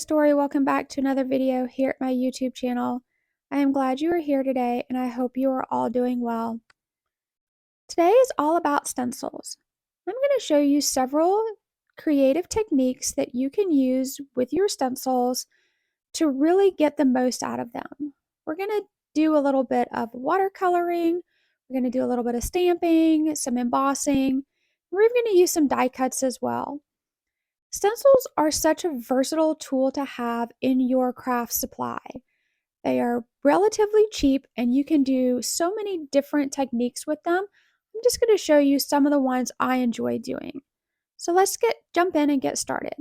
story. Welcome back to another video here at my YouTube channel. I am glad you are here today and I hope you are all doing well. Today is all about stencils. I'm going to show you several creative techniques that you can use with your stencils to really get the most out of them. We're going to do a little bit of watercoloring, we're going to do a little bit of stamping, some embossing, we're even going to use some die cuts as well. Stencils are such a versatile tool to have in your craft supply. They are relatively cheap and you can do so many different techniques with them. I'm just going to show you some of the ones I enjoy doing. So let's jump in and get started.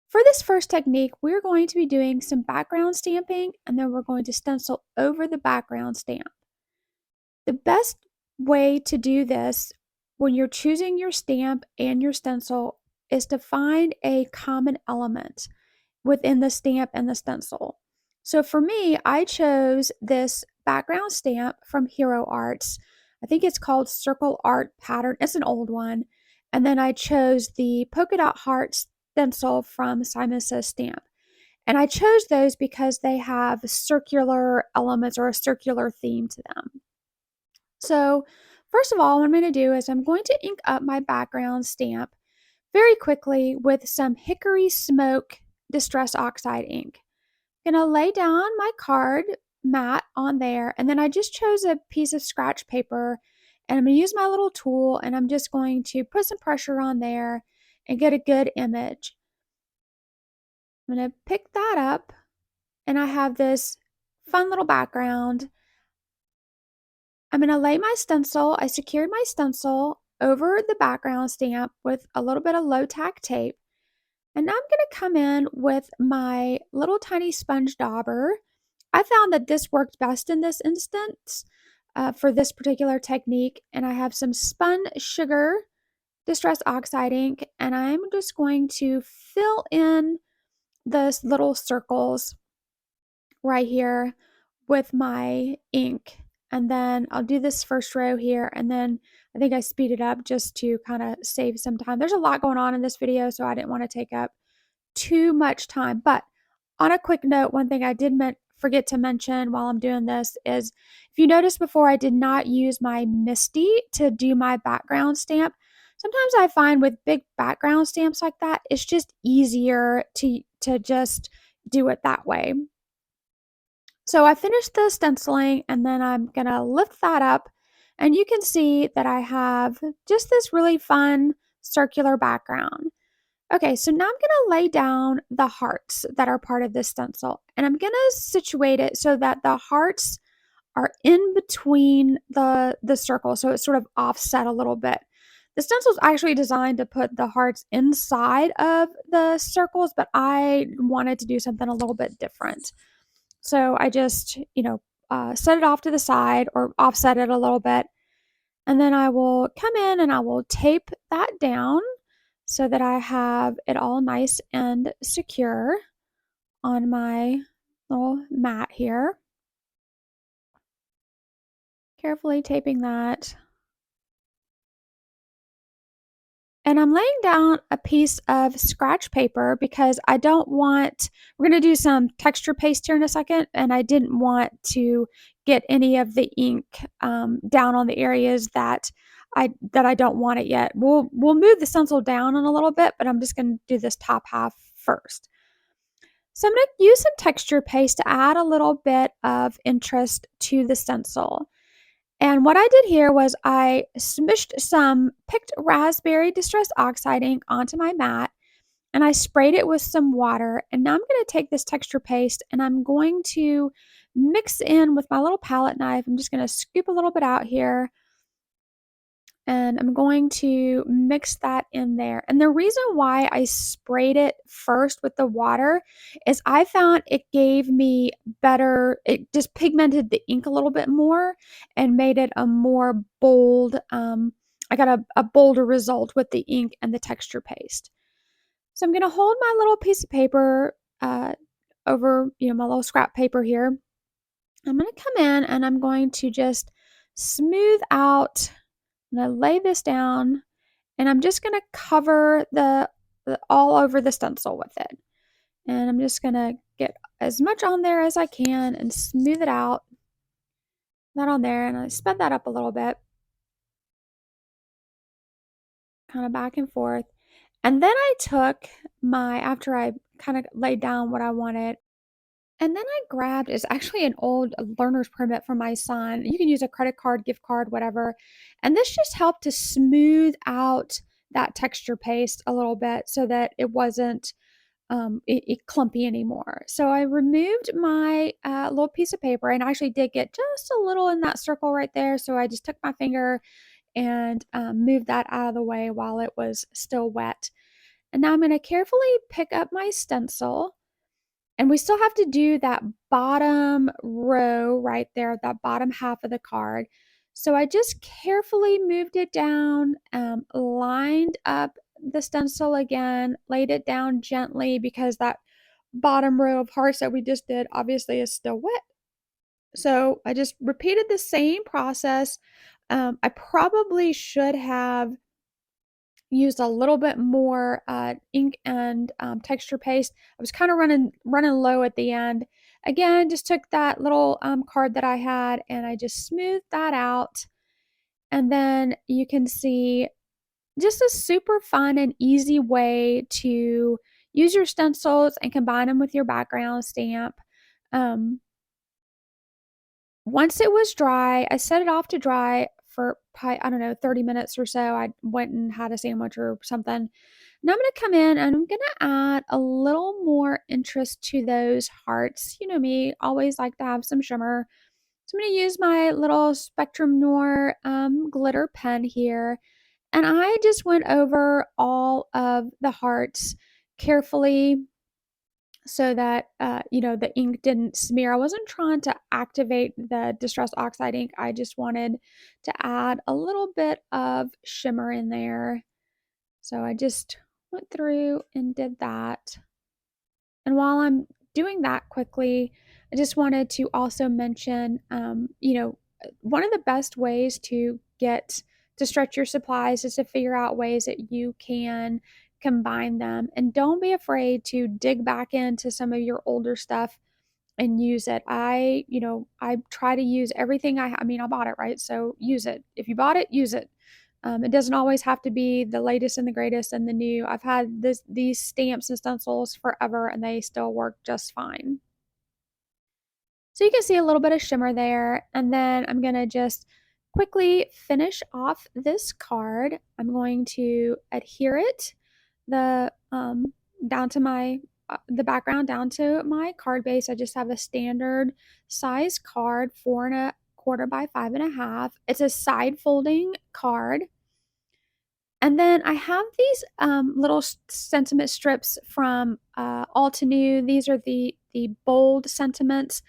For this first technique, we're going to be doing some background stamping and then we're going to stencil over the background stamp. The best way to do this when you're choosing your stamp and your stencil is to find a common element within the stamp and the stencil. So for me, I chose this background stamp from Hero Arts. I think it's called Circle Art Pattern. It's an old one. And then I chose the polka dot heart stencil from Simon Says Stamp. And I chose those because they have circular elements or a circular theme to them. So first of all, what I'm going to do is I'm going to ink up my background stamp very quickly with some Hickory Smoke Distress Oxide ink. I'm going to lay down my card mat on there, and then I just chose a piece of scratch paper, and I'm going to use my little tool, and I'm just going to put some pressure on there and get a good image. I'm going to pick that up, and I have this fun little background. I'm going to lay my stencil, I secured my stencil over the background stamp with a little bit of low tack tape. And I'm going to come in with my little tiny sponge dauber. I found that this worked best in this instance for this particular technique. And I have some spun sugar distress oxide ink. And I'm just going to fill in the little circles right here with my ink. And then I'll do this first row here, and then I think I speed it up just to kind of save some time. There's a lot going on in this video, so I didn't want to take up too much time. But on a quick note, one thing I did forget to mention while I'm doing this is, if you noticed before, I did not use my Misty to do my background stamp. Sometimes I find with big background stamps like that, it's just easier to just do it that way. So I finished the stenciling, and then I'm going to lift that up, and you can see that I have just this really fun circular background. Okay, so now I'm going to lay down the hearts that are part of this stencil, and I'm going to situate it so that the hearts are in between the circle, so it's sort of offset a little bit. The stencil is actually designed to put the hearts inside of the circles, but I wanted to do something a little bit different. So I just, set it off to the side or offset it a little bit. And then I will come in and I will tape that down so that I have it all nice and secure on my little mat here. Carefully taping that. And I'm laying down a piece of scratch paper because I don't want, we're going to do some texture paste here in a second, and I didn't want to get any of the ink down on the areas that I don't want it yet. We'll move the stencil down in a little bit, but I'm just going to do this top half first. So I'm going to use some texture paste to add a little bit of interest to the stencil. And what I did here was I smushed some picked raspberry distress oxide ink onto my mat, and I sprayed it with some water. And now I'm going to take this texture paste and I'm going to mix in with my little palette knife. I'm just going to scoop a little bit out here, and I'm going to mix that in there. And the reason why I sprayed it first with the water is I found it gave me better, it just pigmented the ink a little bit more and made it a more bold, I got a bolder result with the ink and the texture paste. So I'm going to hold my little piece of paper over, my little scrap paper here. I'm going to come in and I'm going to just smooth out. I'm going to lay this down, and I'm just going to cover the all over the stencil with it. And I'm just gonna get as much on there as I can and smooth it out. That on there, and I sped that up a little bit, kind of back and forth. And then I took after I kind of laid down what I wanted, and then I grabbed it's actually an old learner's permit for my son. You can use a credit card, gift card, whatever. And this just helped to smooth out that texture paste a little bit so that it wasn't clumpy anymore. So I removed my little piece of paper and I actually did get just a little in that circle right there. So I just took my finger and moved that out of the way while it was still wet. And now I'm going to carefully pick up my stencil, and we still have to do that bottom row right there, that bottom half of the card. So I just carefully moved it down, lined up the stencil again, laid it down gently because that bottom row of hearts that we just did obviously is still wet. So I just repeated the same process. I probably should have used a little bit more ink and texture paste. I was kind of running low at the end. Again, just took that little card that I had and I just smoothed that out. And then you can see just a super fun and easy way to use your stencils and combine them with your background stamp. Um, Once it was dry, I set it off to dry for probably, I don't know, 30 minutes or so. I went and had a sandwich or something. Now I'm gonna come in and I'm gonna add a little more interest to those hearts. You know me, always like to have some shimmer. So I'm gonna use my little Spectrum Noir glitter pen here. And I just went over all of the hearts carefully so that, the ink didn't smear. I wasn't trying to activate the Distress Oxide ink. I just wanted to add a little bit of shimmer in there. So I just went through and did that. And while I'm doing that quickly, I just wanted to also mention, one of the best ways to stretch your supplies is to figure out ways that you can combine them. And don't be afraid to dig back into some of your older stuff and use it. I try to use everything I mean, I bought it, right? So use it. If you bought it, use it. It doesn't always have to be the latest and the greatest and the new. I've had these stamps and stencils forever and they still work just fine. So you can see a little bit of shimmer there, and then I'm gonna just quickly finish off this card. I'm going to adhere it the down to my the background down to my card base. I just have a standard size card, 4 1/4 by 5 1/2. It's a side folding card. And then I have these little sentiment strips from Altenew. These are the bold sentiments.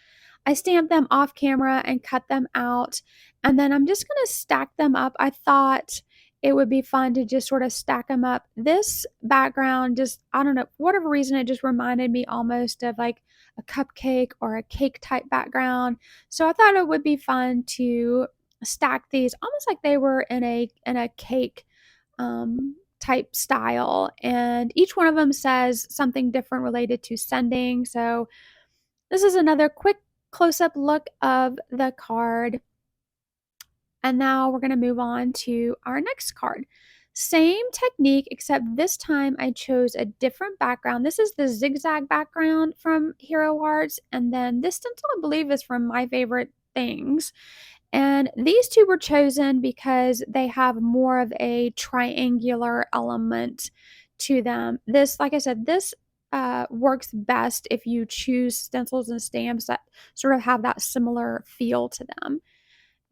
I stamped them off camera and cut them out. And then I'm just going to stack them up. I thought it would be fun to just sort of stack them up. This background just, I don't know, for whatever reason, it just reminded me almost of like a cupcake or a cake type background. So I thought it would be fun to stack these almost like they were in a cake type style, and each one of them says something different related to sending. So this is another quick close-up look of the card, and now we're going to move on to our next card. Same technique, except this time I chose a different background. This is the zigzag background from Hero Arts, and then this stencil I believe is from My Favorite Things. And these two were chosen because they have more of a triangular element to them. This, like I said, this works best if you choose stencils and stamps that sort of have that similar feel to them. I'm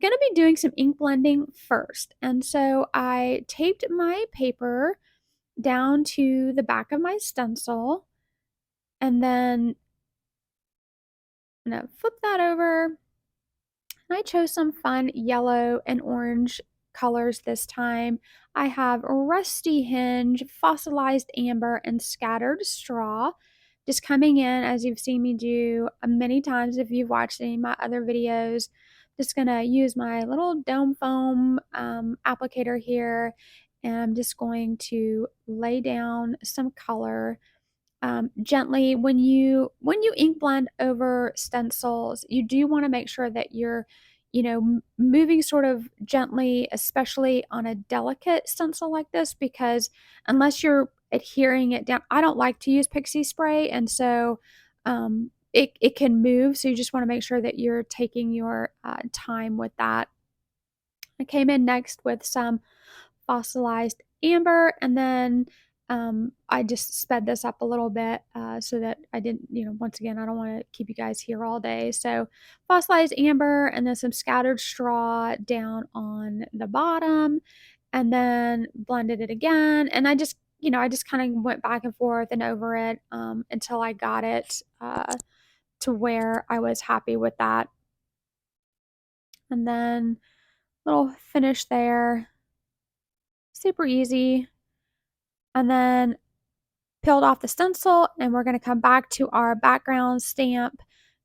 going to be doing some ink blending first. And so I taped my paper down to the back of my stencil, and then I'm going to flip that over. I chose some fun yellow and orange colors this time. I have Rusty Hinge, Fossilized Amber, and Scattered Straw. Just coming in, as you've seen me do many times if you've watched any of my other videos. Just going to use my little dome foam applicator here, and I'm just going to lay down some color gently when you ink blend over stencils, you do want to make sure that you're, moving sort of gently, especially on a delicate stencil like this, because unless you're adhering it down, I don't like to use pixie spray, and so it can move. So you just want to make sure that you're taking your time with that. I came in next with some fossilized amber, and then I just sped this up a little bit so that I didn't, once again, I don't want to keep you guys here all day. So fossilized amber and then some scattered straw down on the bottom, and then blended it again. And I just kind of went back and forth and over it until I got it to where I was happy with that. And then little finish there, super easy. And then peeled off the stencil, and we're going to come back to our background stamp.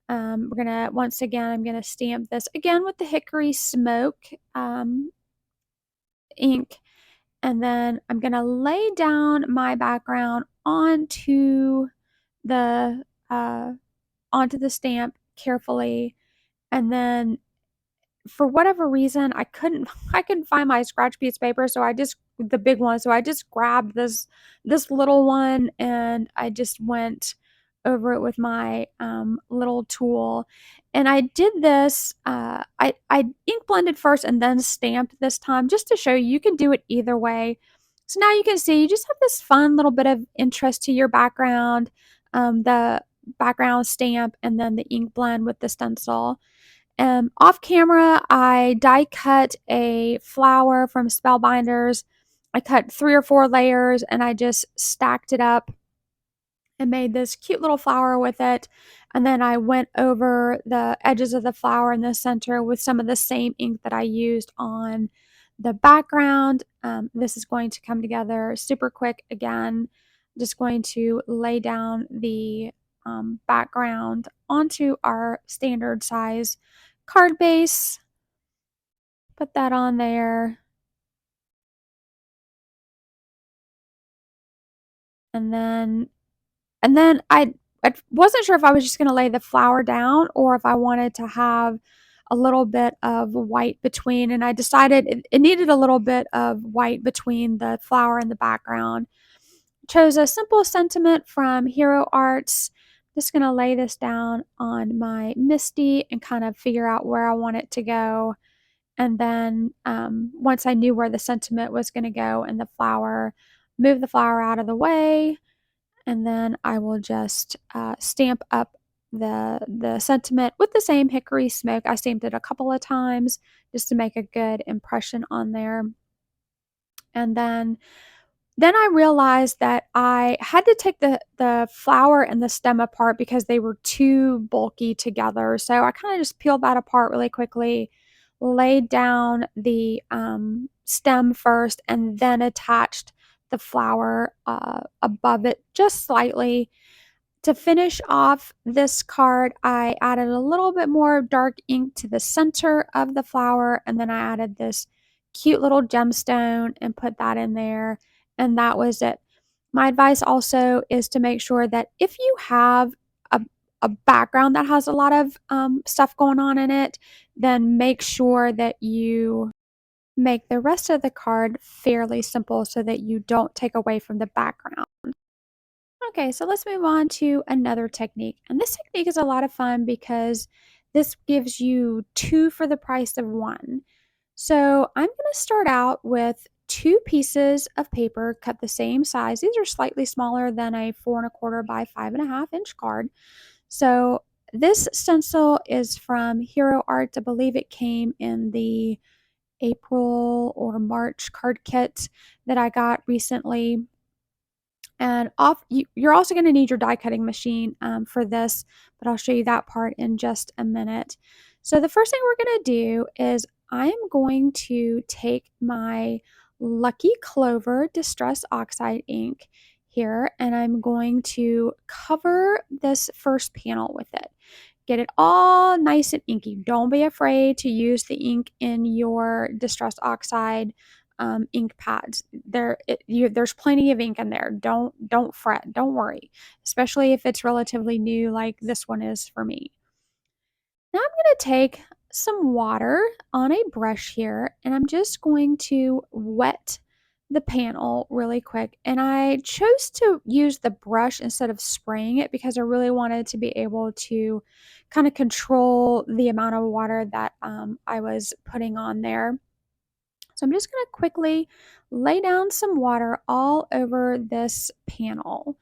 We're going to, once again, I'm going to stamp this again with the hickory smoke ink. And then I'm going to lay down my background the uh, onto the stamp carefully. And then for whatever reason, I couldn't find my scratch piece of paper, so the big one, so I just grabbed this little one, and I just went over it with my little tool. And I did this, I ink blended first and then stamped this time, just to show you you can do it either way. So now you can see you just have this fun little bit of interest to your background, the background stamp, and then the ink blend with the stencil. Off camera, I die cut a flower from Spellbinders. I cut 3 or 4 layers, and I just stacked it up and made this cute little flower with it. And then I went over the edges of the flower in the center with some of the same ink that I used on the background. This is going to come together super quick again. I'm just going to lay down the background onto our standard size card base. Put that on there. And then I wasn't sure if I was just going to lay the flower down or if I wanted to have a little bit of white between, and I decided it needed a little bit of white between the flower and the background. Chose a simple sentiment from Hero Arts. Just going to lay this down on my Misty and kind of figure out where I want it to go. And then once I knew where the sentiment was going to go and the flower, move the flower out of the way, and then I will just stamp up the sentiment with the same hickory smoke. I stamped it a couple of times just to make a good impression on there. And then I realized that I had to take the flower and the stem apart because they were too bulky together. So I kind of just peeled that apart really quickly, laid down the stem first, and then attached the flower above it just slightly. To finish off this card, I added a little bit more dark ink to the center of the flower, and then I added this cute little gemstone and put that in there, and that was it. My advice also is to make sure that if you have a, a background that has a lot of stuff going on in it, then make sure that you make the rest of the card fairly simple so that you don't take away from the background. Okay, so let's move on to another technique. And this technique is a lot of fun because this gives you 2 for the price of 1. So I'm going to start out with 2 pieces of paper cut the same size. These are slightly smaller than a 4 1/4 by 5 1/2 inch card. So this stencil is from Hero Arts. I believe it came in the April or March card kit that I got recently. And you're also going to need your die cutting machine for this, but I'll show you that part in just a minute. So the first thing we're going to do is I'm going to take my Lucky Clover Distress Oxide ink here, and I'm going to cover this first panel with it. Get it all nice and inky. Don't be afraid to use the ink in your Distress Oxide ink pads. There's plenty of ink in there. Don't fret. Don't worry, especially if it's relatively new like this one is for me. Now I'm going to take some water on a brush here, and I'm just going to wet the panel really quick. And I chose to use the brush instead of spraying it because I really wanted to be able to kind of control the amount of water that I was putting on there. So I'm just going to quickly lay down some water all over this panel.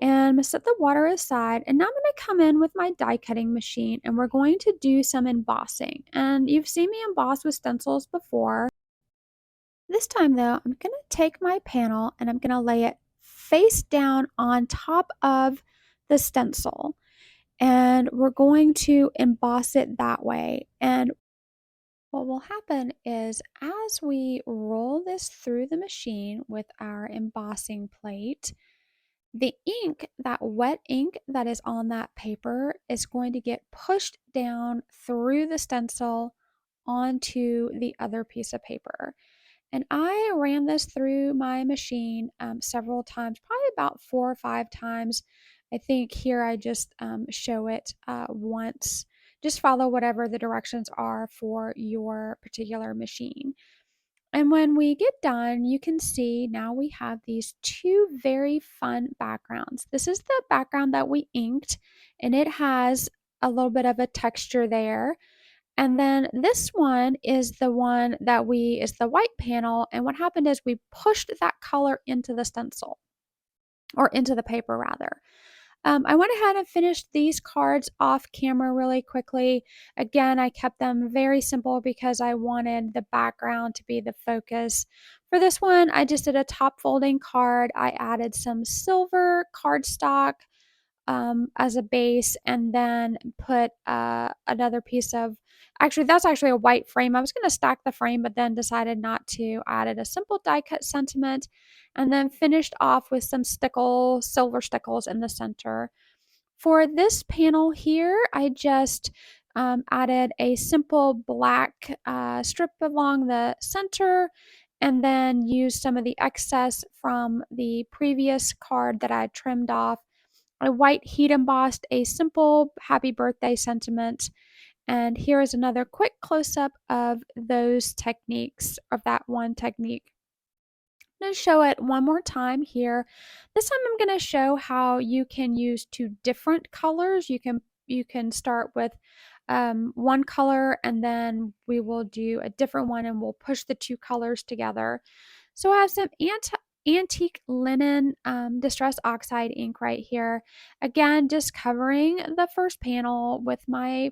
And I'm going to set the water aside, and now I'm going to come in with my die cutting machine, and we're going to do some embossing. And you've seen me emboss with stencils before. This time though, I'm going to take my panel and I'm going to lay it face down on top of the stencil. And we're going to emboss it that way. And what will happen is as we roll this through the machine with our embossing plate, the ink, that wet ink that is on that paper, is going to get pushed down through the stencil onto the other piece of paper. And I ran this through my machine several times, probably about 4 or 5 times. I think here I just show it once. Just follow whatever the directions are for your particular machine. And when we get done, you can see now we have these two very fun backgrounds. This is the background that we inked, and it has a little bit of a texture there. And then this one is the one that is the white panel. And what happened is we pushed that color into the stencil, or into the paper rather. I went ahead and finished these cards off camera really quickly. Again, I kept them very simple because I wanted the background to be the focus. For this one, I just did a top folding card. I added some silver cardstock as a base, and then put another piece of, actually that's actually a white frame. I was going to stack the frame but then decided not to. I added a simple die cut sentiment and then finished off with some silver stickles in the center. For this panel here, I just added a simple black strip along the center, and then used some of the excess from the previous card that I trimmed off. I white heat embossed a simple happy birthday sentiment. And here is another quick close-up of those techniques, of that one technique. I'm going to show it one more time here. This time I'm going to show how you can use two different colors. You can start with one color, and then we will do a different one, and we'll push the two colors together. So I have some antique linen distress oxide ink right here. Again, just covering the first panel with my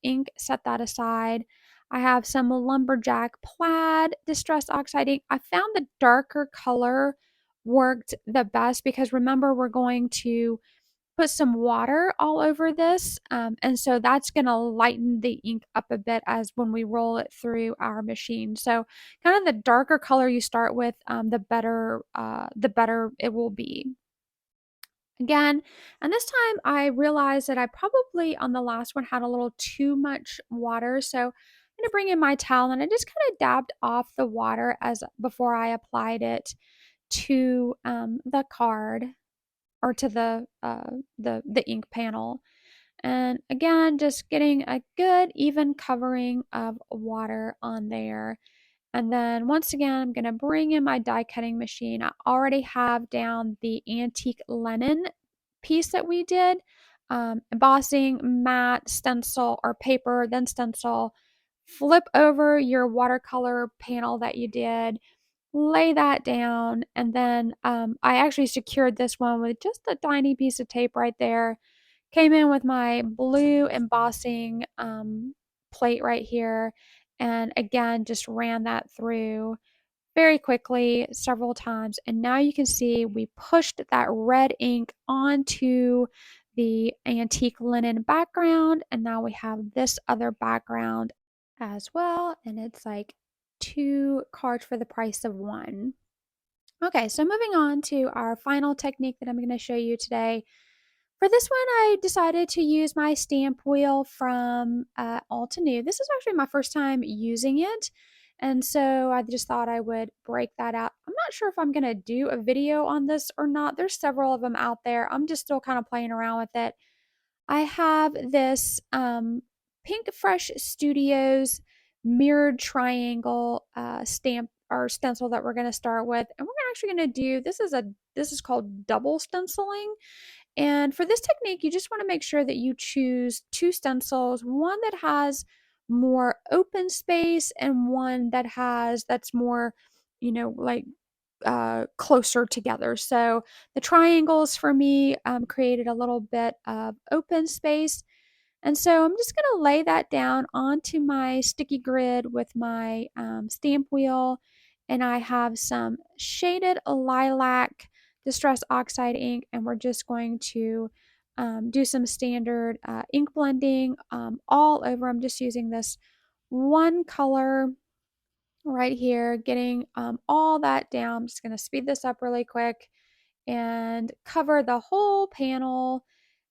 ink, set that aside. I have some lumberjack plaid distress oxide ink. I found the darker color worked the best because remember, we're going to put some water all over this, and so that's going to lighten the ink up a bit as when we roll it through our machine. So kind of the darker color you start with, the better it will be. Again, and this time I realized that I probably on the last one had a little too much water, so I'm going to bring in my towel and I just kind of dabbed off the water as before I applied it to the card, or to the ink panel. And again, just getting a good even covering of water on there. And then once again, I'm going to bring in my die cutting machine. I already have down the antique linen piece that we did. Embossing, matte, stencil, or paper, then stencil. Flip over your watercolor panel that you did, lay that down, and then I actually secured this one with just a tiny piece of tape right there. Came in with my blue embossing plate right here, and again just ran that through very quickly several times, and now you can see we pushed that red ink onto the antique linen background, and now we have this other background as well, and it's like 2 cards for the price of 1. Okay, so moving on to our final technique that I'm going to show you today. For this one, I decided to use my stamp wheel from Altenew. This is actually my first time using it, And so I just thought I would break that out. I'm not sure if I'm going to do a video on this or not. There's several of them out there. I'm just still kind of playing around with it. I have this Pink Fresh Studios mirrored triangle stamp or stencil that we're going to start with, and we're actually going to do this is called double stenciling. And for this technique, you just want to make sure that you choose two stencils, one that has more open space and one that's more, like closer together. So the triangles for me created a little bit of open space. And so I'm just going to lay that down onto my sticky grid with my stamp wheel. And I have some shaded lilac distress oxide ink, and we're just going to do some standard ink blending all over. I'm just using this one color right here, getting all that down. I'm just going to speed this up really quick and cover the whole panel.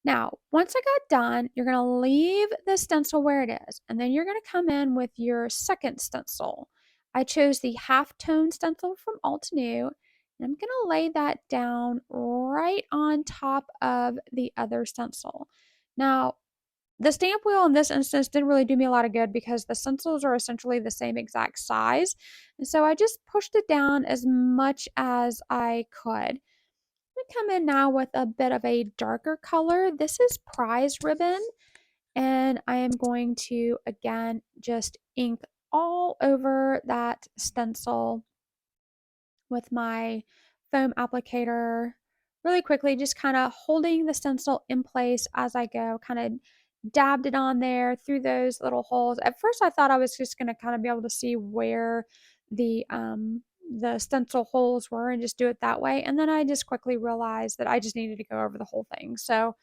Now, once I got done, you're going to leave the stencil where it is, and then you're going to come in with your second stencil. I chose the half-tone stencil from Altenew, and I'm going to lay that down right on top of the other stencil. Now, the stamp wheel in this instance didn't really do me a lot of good because the stencils are essentially the same exact size. And so I just pushed it down as much as I could. I'm going to come in now with a bit of a darker color. This is Prize Ribbon. And I am going to, again, just ink all over that stencil with my foam applicator really quickly, just kind of holding the stencil in place as I go, kind of dabbed it on there through those little holes. At first I thought I was just going to kind of be able to see where the stencil holes were and just do it that way. And then I just quickly realized that I just needed to go over the whole thing. So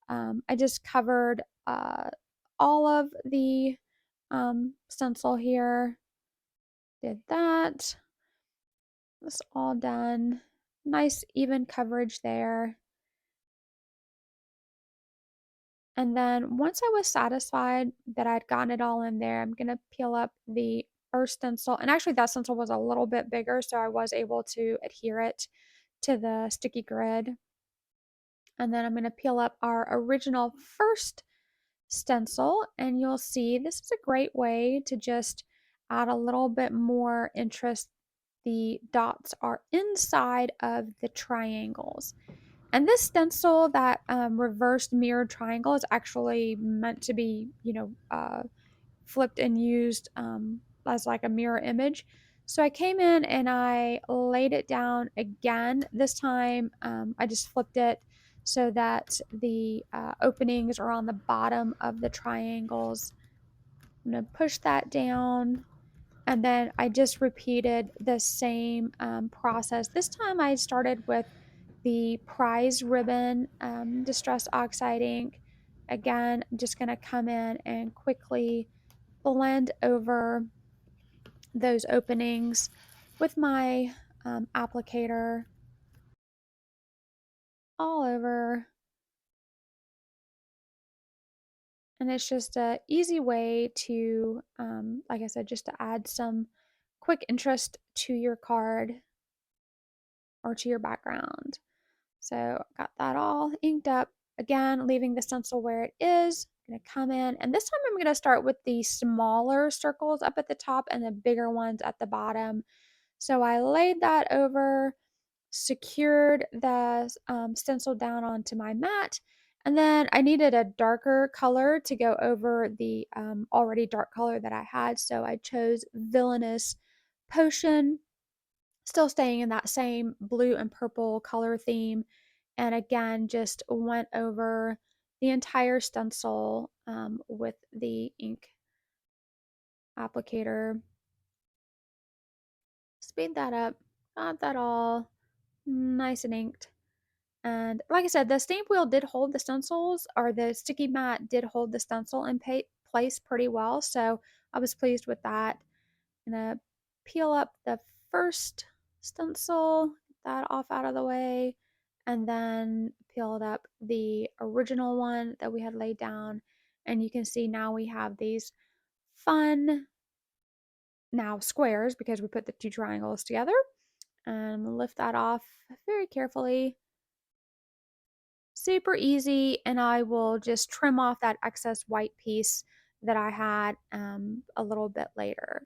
I just covered all of the stencil here, did that. That's all done. Nice even coverage there. And then once I was satisfied that I'd gotten it all in there, I'm going to peel up the first stencil. And actually that stencil was a little bit bigger, so I was able to adhere it to the sticky grid. And then I'm going to peel up our original first stencil, and you'll see this is a great way to just add a little bit more interest. The dots are inside of the triangles. And this stencil, that reversed mirrored triangle, is actually meant to be, flipped and used as like a mirror image. So I came in and I laid it down again. This time I just flipped it so that the openings are on the bottom of the triangles. I'm going to push that down. And then I just repeated the same process. This time I started with the Prize Ribbon Distress Oxide ink. Again, I'm just going to come in and quickly blend over those openings with my applicator all over. And it's just a easy way to, like I said, just to add some quick interest to your card or to your background. So got that all inked up. Again, leaving the stencil where it is. I'm going to come in, and this time I'm going to start with the smaller circles up at the top and the bigger ones at the bottom. So I laid that over, secured the stencil down onto my mat, and then I needed a darker color to go over the already dark color that I had. So I chose Villainous Potion, still staying in that same blue and purple color theme. And again, just went over the entire stencil with the ink applicator. Speed that up, got that all nice and inked. And like I said, the stamp wheel did hold the stencils, or the sticky mat did hold the stencil in place pretty well. So I was pleased with that. I'm gonna peel up the first stencil, get that off out of the way, and then peeled up the original one that we had laid down. And you can see now we have these fun now squares because we put the two triangles together. And lift that off very carefully. Super easy, and I will just trim off that excess white piece that I had a little bit later.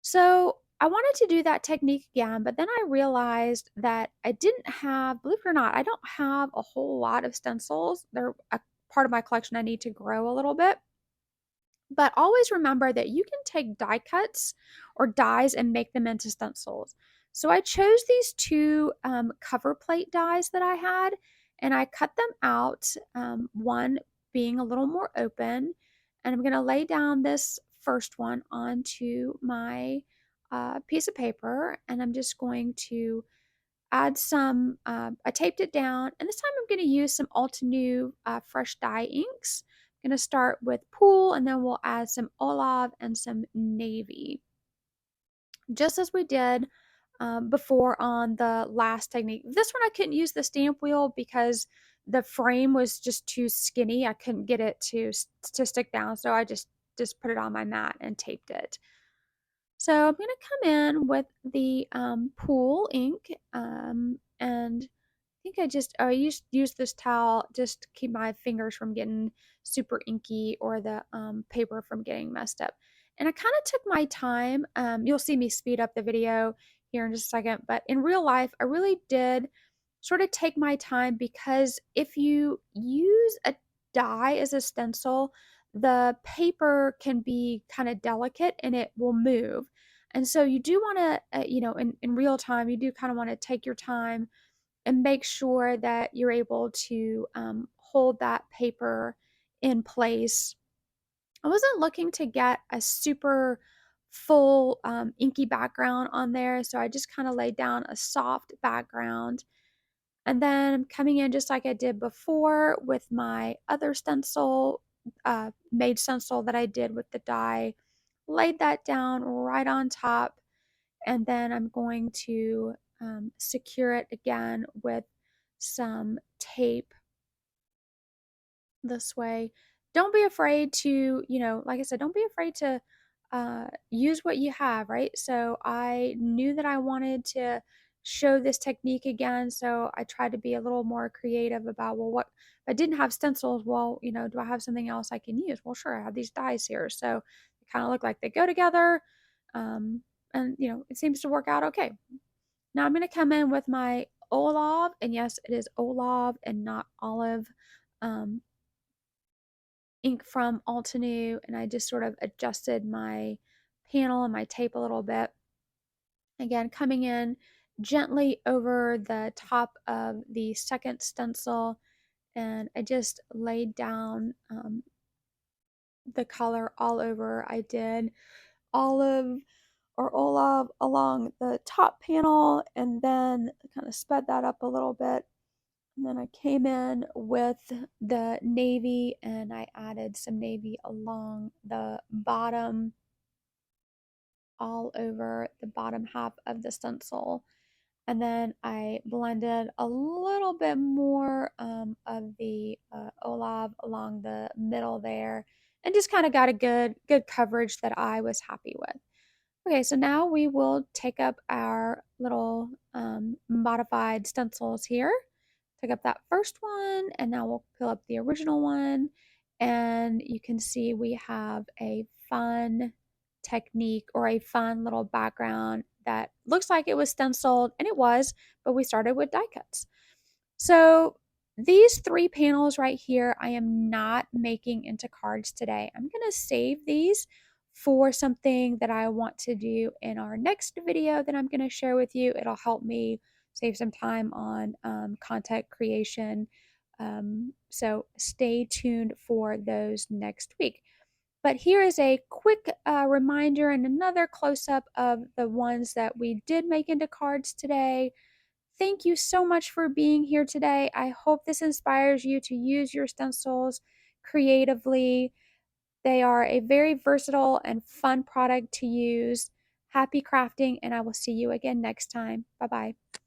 So I wanted to do that technique again, but then I realized that I didn't have, believe it or not, I don't have a whole lot of stencils. They're a part of my collection I need to grow a little bit. But always remember that you can take die cuts or dies and make them into stencils. So I chose these two cover plate dies that I had, and I cut them out, one being a little more open. And I'm going to lay down this first one onto my piece of paper, and I'm just going to add some, I taped it down, and this time I'm going to use some Altenew fresh dye inks. I'm going to start with Pool, and then we'll add some Olive and some Navy, just as we did before on the last technique. This one I couldn't use the stamp wheel because the frame was just too skinny. I couldn't get it to stick down, so I just put it on my mat and taped it. So I'm going to come in with the Pool ink, and I think I used this towel just to keep my fingers from getting super inky or the paper from getting messed up. And I kind of took my time. You'll see me speed up the video here in just a second, but in real life, I really did sort of take my time because if you use a die as a stencil, the paper can be kind of delicate and it will move. And so you do want to, in real time, you do kind of want to take your time and make sure that you're able to hold that paper in place. I wasn't looking to get a super full inky background on there, so I just kind of laid down a soft background. And then I'm coming in just like I did before with my other stencil, made stencil that I did with the die, laid that down right on top, and then I'm going to secure it again with some tape this way. Don't be afraid to, like I said, don't be afraid to use what you have, right? So I knew that I wanted to show this technique again, so I tried to be a little more creative about, well, what if I didn't have stencils? Well, do I have something else I can use? Well, sure, I have these dies here, so they kind of look like they go together, um, and it seems to work out okay. Now I'm going to come in with my Olave, and yes, it is Olave and not olive. Um, ink from Altenew, and I just sort of adjusted my panel and my tape a little bit. Again, coming in gently over the top of the second stencil, and I just laid down the color all over. I did olive or olive along the top panel, and then kind of sped that up a little bit. And then I came in with the navy, and I added some navy along the bottom, all over the bottom half of the stencil. And then I blended a little bit more of the olive along the middle there, and just kind of got a good coverage that I was happy with. Okay, so now we will take up our little modified stencils here. Take up that first one, and now we'll fill up the original one. And you can see we have a fun technique or a fun little background that looks like it was stenciled, and it was, but we started with die cuts. So these three panels right here, I am not making into cards today. I'm going to save these for something that I want to do in our next video that I'm going to share with you. It'll help me save some time on content creation. So stay tuned for those next week. But here is a quick reminder and another close-up of the ones that we did make into cards today. Thank you so much for being here today. I hope this inspires you to use your stencils creatively. They are a very versatile and fun product to use. Happy crafting, and I will see you again next time. Bye-bye.